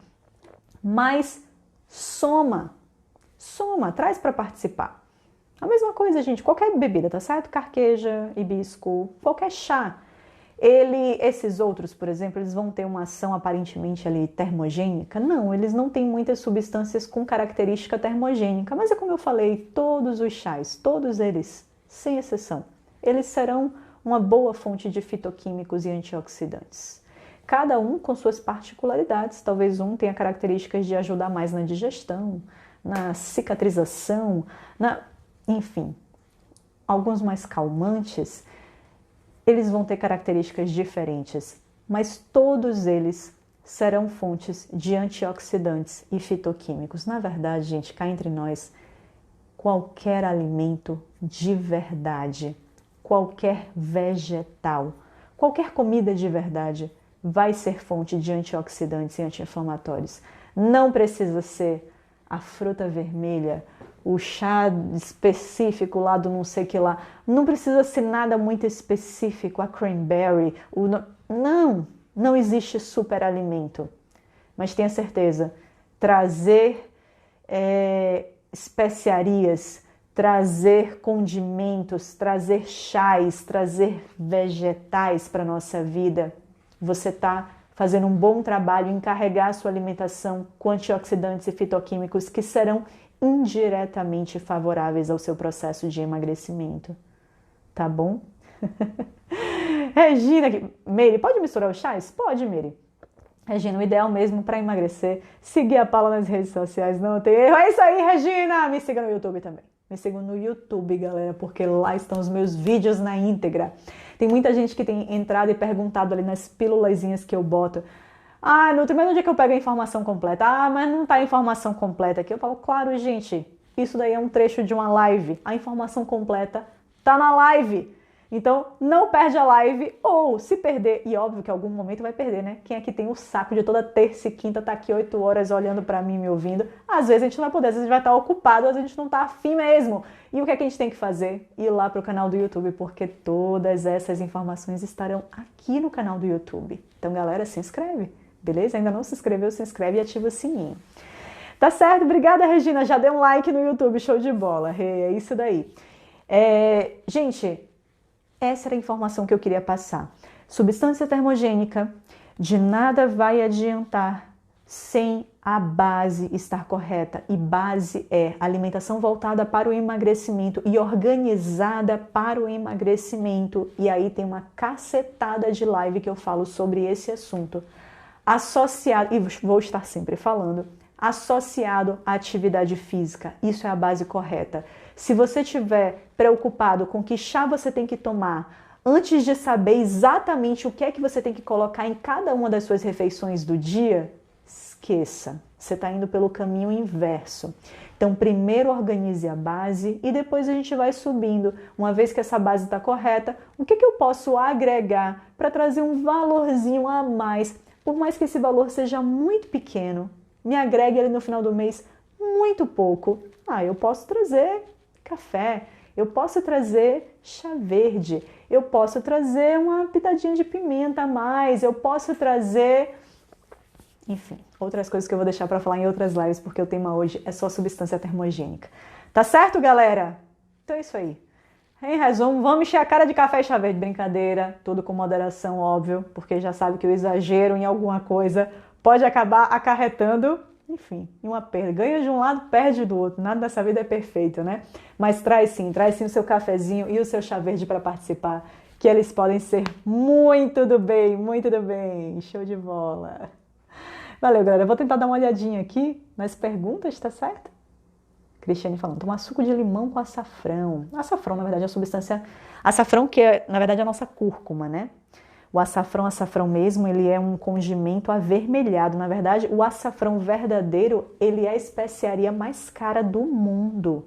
A: mas soma, traz para participar. A mesma coisa, gente, qualquer bebida, tá certo? Carqueja, hibisco, qualquer chá. Esses outros, por exemplo, eles vão ter uma ação aparentemente ali termogênica? Não, eles não têm muitas substâncias com característica termogênica, mas é como eu falei, todos os chás, todos eles, sem exceção, eles serão uma boa fonte de fitoquímicos e antioxidantes. Cada um com suas particularidades, talvez um tenha características de ajudar mais na digestão, na cicatrização, enfim, alguns mais calmantes, eles vão ter características diferentes, mas todos eles serão fontes de antioxidantes e fitoquímicos. Na verdade, gente, cá entre nós, qualquer alimento de verdade, qualquer vegetal, qualquer comida de verdade vai ser fonte de antioxidantes e anti-inflamatórios. Não precisa ser a fruta vermelha, o chá específico lá do não sei que lá. Não precisa ser nada muito específico, a cranberry. Não existe superalimento. Mas tenha certeza, trazer especiarias, trazer condimentos, trazer chás, trazer vegetais para a nossa vida, você está fazendo um bom trabalho em carregar a sua alimentação com antioxidantes e fitoquímicos que serão indiretamente favoráveis ao seu processo de emagrecimento. Tá bom? Regina, Meire, pode misturar os chás? Pode, Meire. Regina, o ideal mesmo para emagrecer, seguir a Paula nas redes sociais, não tem erro. É isso aí, Regina! Me siga no YouTube também. Me sigam no YouTube, galera, porque lá estão os meus vídeos na íntegra. Tem muita gente que tem entrado e perguntado ali nas pílulazinhas que eu boto. Ah, Nutri, mas onde é que eu pego a informação completa? Ah, mas não tá a informação completa aqui. Eu falo, claro, gente, isso daí é um trecho de uma live. A informação completa tá na live. Então, não perde a live, ou se perder, e óbvio que em algum momento vai perder, né? Quem é que tem o saco de toda terça e quinta tá aqui 8 horas olhando pra mim, me ouvindo? Às vezes a gente não vai poder, às vezes a gente vai estar ocupado, às vezes a gente não tá afim mesmo. E o que é que a gente tem que fazer? Ir lá pro canal do YouTube, porque todas essas informações estarão aqui no canal do YouTube. Então, galera, se inscreve, beleza? Ainda não se inscreveu, se inscreve e ativa o sininho. Tá certo? Obrigada, Regina. Já deu um like no YouTube, show de bola. É isso daí. Gente, essa era a informação que eu queria passar. Substância termogênica, de nada vai adiantar sem a base estar correta. E base é alimentação voltada para o emagrecimento e organizada para o emagrecimento. E aí tem uma cacetada de live que eu falo sobre esse assunto. Associado, e vou estar sempre falando, associado à atividade física. Isso é a base correta. Se você estiver preocupado com que chá você tem que tomar, antes de saber exatamente o que é que você tem que colocar em cada uma das suas refeições do dia, esqueça. Você está indo pelo caminho inverso. Então, primeiro organize a base e depois a gente vai subindo. Uma vez que essa base está correta, o que eu posso agregar para trazer um valorzinho a mais? Por mais que esse valor seja muito pequeno, me agregue ali no final do mês muito pouco. Eu posso trazer café, eu posso trazer chá verde, eu posso trazer uma pitadinha de pimenta a mais, eu posso trazer... Enfim, outras coisas que eu vou deixar para falar em outras lives, porque o tema hoje é só substância termogênica. Tá certo, galera? Então é isso aí. Em resumo, vamos encher a cara de café e chá verde. Brincadeira, tudo com moderação, óbvio, porque já sabe que o exagero em alguma coisa pode acabar acarretando, enfim, em uma perda. Ganha de um lado, perde do outro. Nada dessa vida é perfeito, né? Mas traz sim o seu cafezinho e o seu chá verde para participar, que eles podem ser muito do bem, muito do bem. Show de bola. Valeu, galera. Eu vou tentar dar uma olhadinha aqui nas perguntas, tá certo? Cristiane falando, tomar suco de limão com açafrão. Açafrão, na verdade, é a substância... Açafrão que é, na verdade, a nossa cúrcuma, né? O açafrão mesmo, ele é um condimento avermelhado. Na verdade, o açafrão verdadeiro, ele é a especiaria mais cara do mundo.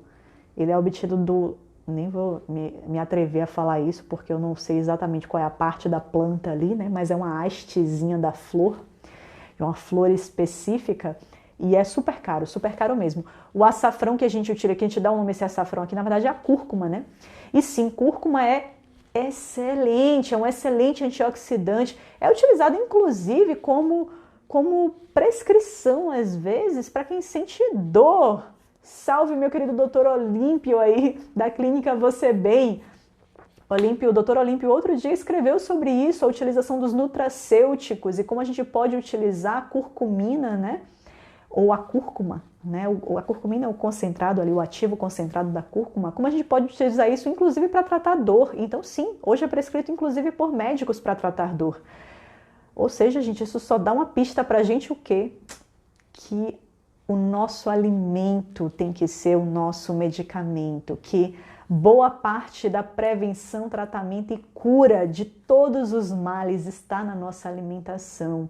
A: Ele é obtido do... Nem vou me atrever a falar isso, porque eu não sei exatamente qual é a parte da planta ali, né? Mas é uma hastezinha da flor. É uma flor específica e é super caro mesmo. O açafrão que a gente utiliza, que a gente dá o nome a esse açafrão aqui, na verdade é a cúrcuma, né? E sim, cúrcuma é excelente, é um excelente antioxidante. É utilizado inclusive como prescrição, às vezes, para quem sente dor. Salve meu querido doutor Olímpio aí, da clínica Você Bem. O Dr. Olímpio outro dia escreveu sobre isso, a utilização dos nutracêuticos e como a gente pode utilizar a curcumina, né? Ou a cúrcuma, né? A curcumina é o concentrado ali, o ativo concentrado da cúrcuma. Como a gente pode utilizar isso, inclusive, para tratar dor. Então, sim, hoje é prescrito, inclusive, por médicos para tratar dor. Ou seja, gente, isso só dá uma pista para a gente o quê? Que o nosso alimento tem que ser o nosso medicamento, que boa parte da prevenção, tratamento e cura de todos os males está na nossa alimentação.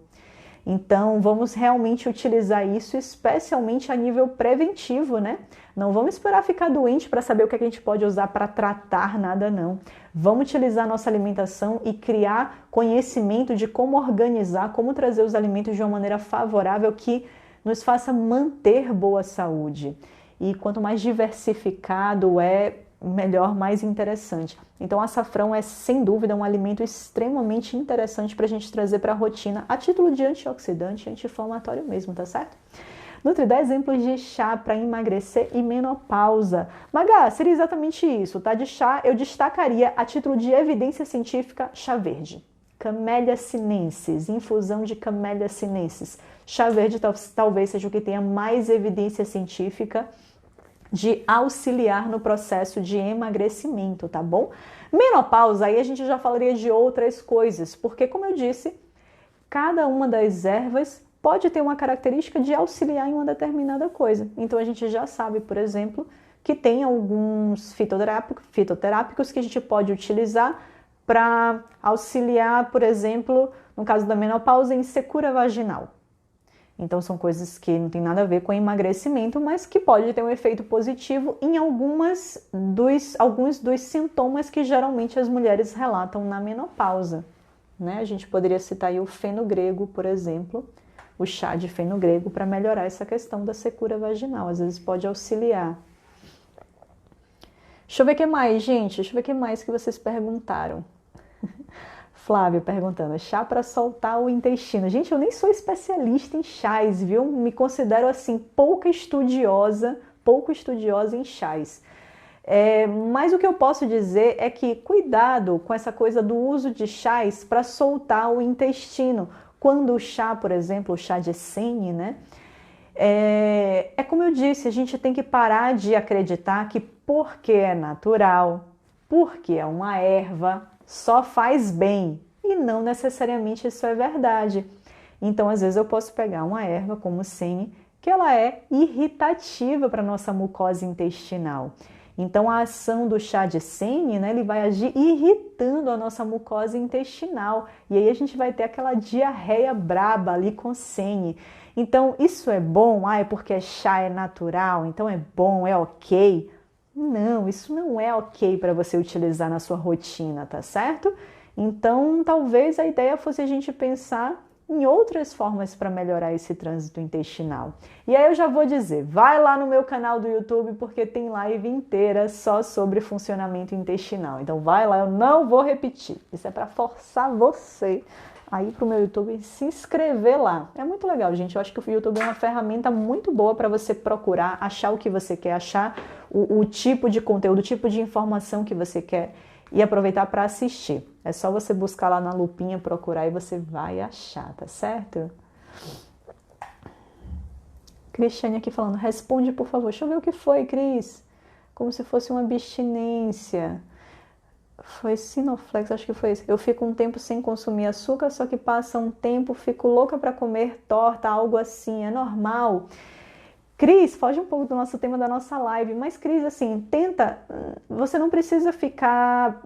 A: Então, vamos realmente utilizar isso, especialmente a nível preventivo, né? Não vamos esperar ficar doente para saber o que a gente pode usar para tratar nada, não. Vamos utilizar a nossa alimentação e criar conhecimento de como organizar, como trazer os alimentos de uma maneira favorável que nos faça manter boa saúde. E quanto mais diversificado melhor, mais interessante. Então, açafrão é, sem dúvida, um alimento extremamente interessante para a gente trazer para a rotina, a título de antioxidante e anti-inflamatório mesmo, tá certo? Nutri, dá exemplos de chá para emagrecer e menopausa. Magá, seria exatamente isso, tá? De chá, eu destacaria, a título de evidência científica, chá verde. Camellia sinensis, infusão de Camellia sinensis. Chá verde talvez seja o que tenha mais evidência científica de auxiliar no processo de emagrecimento, tá bom? Menopausa, aí a gente já falaria de outras coisas, porque, como eu disse, cada uma das ervas pode ter uma característica de auxiliar em uma determinada coisa. Então, a gente já sabe, por exemplo, que tem alguns fitoterápicos que a gente pode utilizar para auxiliar, por exemplo, no caso da menopausa, em secura vaginal. Então, são coisas que não tem nada a ver com emagrecimento, mas que pode ter um efeito positivo em alguns dos sintomas que geralmente as mulheres relatam na menopausa, né? A gente poderia citar aí o fenogrego, por exemplo, o chá de fenogrego para melhorar essa questão da secura vaginal. Às vezes pode auxiliar. Deixa eu ver o que mais, gente. Deixa eu ver o que mais que vocês perguntaram. Flávio perguntando, chá para soltar o intestino. Gente, eu nem sou especialista em chás, viu? Me considero, assim, pouco estudiosa em chás. Mas o que eu posso dizer é que cuidado com essa coisa do uso de chás para soltar o intestino. Quando o chá, por exemplo, o chá de essênio, né? É como eu disse, a gente tem que parar de acreditar que porque é natural, porque é uma erva, só faz bem, e não necessariamente isso é verdade. Então, às vezes eu posso pegar uma erva como o sene, que ela é irritativa para a nossa mucosa intestinal. Então a ação do chá de sene, né, ele vai agir irritando a nossa mucosa intestinal. E aí a gente vai ter aquela diarreia braba ali com sene. Então isso é bom? Ah, é porque chá é natural, então é bom, é ok? Não, isso não é ok para você utilizar na sua rotina, tá certo? Então, talvez a ideia fosse a gente pensar em outras formas para melhorar esse trânsito intestinal. E aí eu já vou dizer, vai lá no meu canal do YouTube porque tem live inteira só sobre funcionamento intestinal. Então vai lá, eu não vou repetir. Isso é para forçar você a ir para o meu YouTube e se inscrever lá. É muito legal, gente. Eu acho que o YouTube é uma ferramenta muito boa para você procurar, achar o que você quer, achar o tipo de conteúdo, o tipo de informação que você quer e aproveitar para assistir. É só você buscar lá na lupinha, procurar e você vai achar, tá certo? Cristiane aqui falando, responde por favor. Deixa eu ver o que foi, Cris. Como se fosse uma abstinência. Foi Sinoflex, acho que foi isso. Eu fico um tempo sem consumir açúcar, só que passa um tempo, fico louca para comer torta, algo assim. É normal. Cris, foge um pouco do nosso tema da nossa live, mas Cris, assim, tenta, você não precisa ficar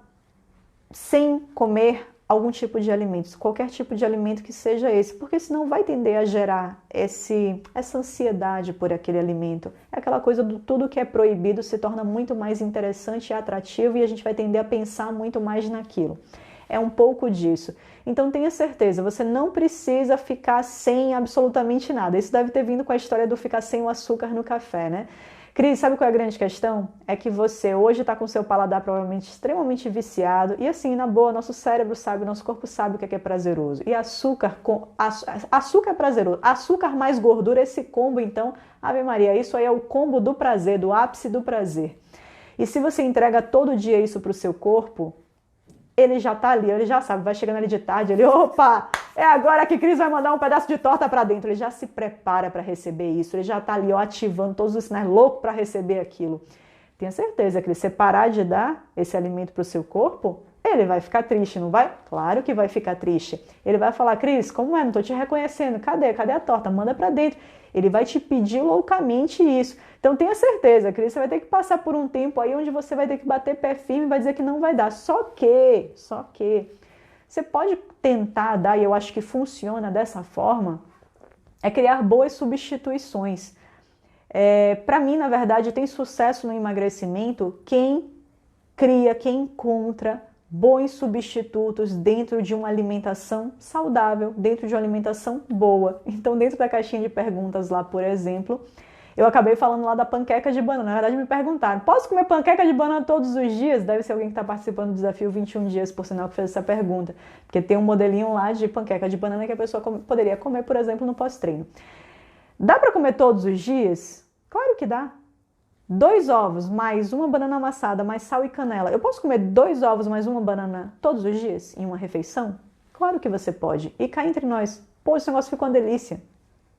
A: sem comer algum tipo de alimento, qualquer tipo de alimento que seja esse, porque senão vai tender a gerar essa ansiedade por aquele alimento. É aquela coisa do tudo que é proibido se torna muito mais interessante e atrativo e a gente vai tender a pensar muito mais naquilo. É um pouco disso. Então tenha certeza, você não precisa ficar sem absolutamente nada. Isso deve ter vindo com a história do ficar sem o açúcar no café, né? Cris, sabe qual é a grande questão? É que você hoje está com seu paladar provavelmente extremamente viciado e assim, na boa, nosso cérebro sabe, nosso corpo sabe o que é prazeroso. E açúcar é prazeroso. Açúcar mais gordura, esse combo, então, Ave Maria, isso aí é o combo do prazer, do ápice do prazer. E se você entrega todo dia isso para o seu corpo, ele já tá ali, ele já sabe, vai chegando ali de tarde, ele, opa, é agora que Cris vai mandar um pedaço de torta para dentro, ele já se prepara para receber isso, ele já tá ali, ó, ativando todos os sinais, louco para receber aquilo. Tenha certeza que se você parar de dar esse alimento para o seu corpo, ele vai ficar triste, não vai? Claro que vai ficar triste. Ele vai falar, Cris, como é? Não tô te reconhecendo, cadê a torta? Manda para dentro. Ele vai te pedir loucamente isso. Então tenha certeza, Cris, você vai ter que passar por um tempo aí onde você vai ter que bater pé firme e vai dizer que não vai dar. Só que, você pode tentar dar, e eu acho que funciona dessa forma, é criar boas substituições. Para mim, na verdade, tem sucesso no emagrecimento quem cria, quem encontra bons substitutos dentro de uma alimentação saudável, dentro de uma alimentação boa. Então, dentro da caixinha de perguntas lá, por exemplo, eu acabei falando lá da panqueca de banana. Na verdade, me perguntaram, posso comer panqueca de banana todos os dias? Deve ser alguém que está participando do desafio 21 dias, por sinal, que fez essa pergunta. Porque tem um modelinho lá de panqueca de banana que a pessoa poderia comer, por exemplo, no pós-treino. Dá para comer todos os dias? Claro que dá. 2 ovos mais uma banana amassada, mais sal e canela. Eu posso comer 2 ovos mais uma banana todos os dias em uma refeição? Claro que você pode. E cá entre nós, pô, esse negócio ficou uma delícia.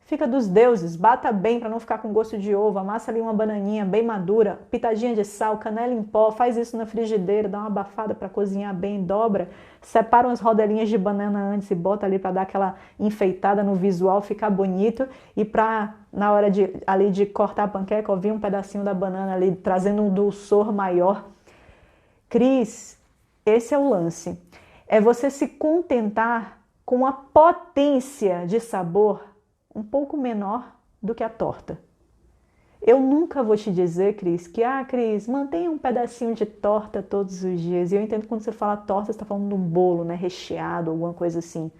A: Fica dos deuses, bata bem para não ficar com gosto de ovo, amassa ali uma bananinha bem madura, pitadinha de sal, canela em pó, faz isso na frigideira, dá uma abafada para cozinhar bem, dobra, separa umas rodelinhas de banana antes e bota ali para dar aquela enfeitada no visual, ficar bonito e para na hora de cortar a panqueca, ó, vir um pedacinho da banana ali trazendo um dulçor maior. Cris, esse é o lance. É você se contentar com a potência de sabor um pouco menor do que a torta. Eu nunca vou te dizer, Cris, Cris, mantenha um pedacinho de torta todos os dias. E eu entendo que quando você fala torta, você está falando de um bolo, né, recheado, alguma coisa assim.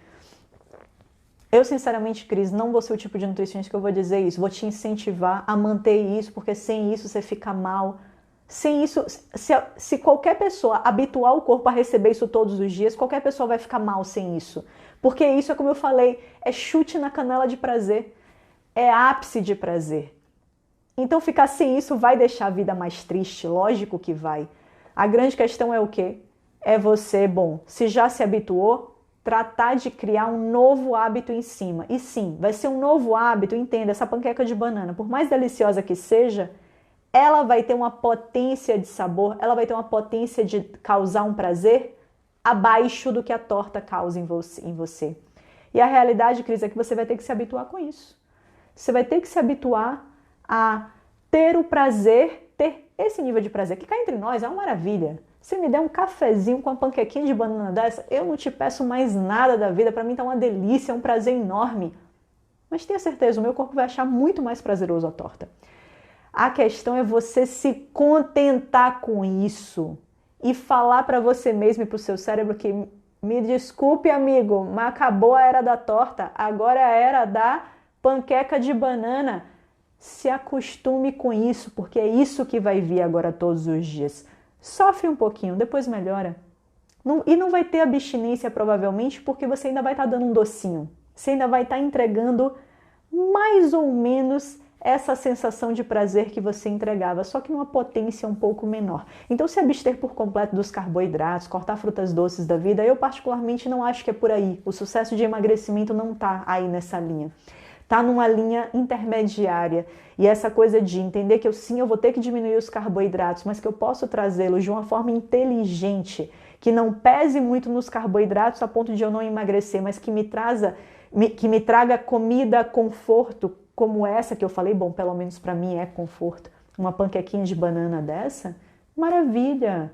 A: Eu, sinceramente, Cris, não vou ser o tipo de nutricionista que eu vou dizer isso. Vou te incentivar a manter isso, porque sem isso você fica mal. Sem isso, se qualquer pessoa habituar o corpo a receber isso todos os dias, qualquer pessoa vai ficar mal sem isso. Porque isso é como eu falei, é chute na canela de prazer, é ápice de prazer. Então ficar sem isso vai deixar a vida mais triste, lógico que vai. A grande questão é o quê? É você, se já se habituou, tratar de criar um novo hábito em cima. E sim, vai ser um novo hábito, entenda, essa panqueca de banana, por mais deliciosa que seja, ela vai ter uma potência de sabor, ela vai ter uma potência de causar um prazer abaixo do que a torta causa em você. E a realidade, Cris, é que você vai ter que se habituar com isso. Você vai ter que se habituar a ter o prazer, ter esse nível de prazer, que cá entre nós é uma maravilha. Se me der um cafezinho com uma panquequinha de banana dessa, eu não te peço mais nada da vida, para mim tá uma delícia, é um prazer enorme. Mas tenha certeza, o meu corpo vai achar muito mais prazeroso a torta. A questão é você se contentar com isso e falar para você mesmo e para o seu cérebro que, me desculpe, amigo, mas acabou a era da torta, agora é a era da panqueca de banana. Se acostume com isso, porque é isso que vai vir agora todos os dias. Sofre um pouquinho, depois melhora. E não vai ter abstinência provavelmente, porque você ainda vai estar dando um docinho. Você ainda vai estar entregando mais ou menos essa sensação de prazer que você entregava, só que numa potência um pouco menor. Então, se abster por completo dos carboidratos, cortar frutas doces da vida, eu particularmente não acho que é por aí. O sucesso de emagrecimento não está aí nessa linha. Está numa linha intermediária. E essa coisa de entender que eu vou ter que diminuir os carboidratos, mas que eu posso trazê-los de uma forma inteligente, que não pese muito nos carboidratos a ponto de eu não emagrecer, mas que me traga comida, conforto, como essa que eu falei, bom, pelo menos para mim é conforto. Uma panquequinha de banana dessa, maravilha!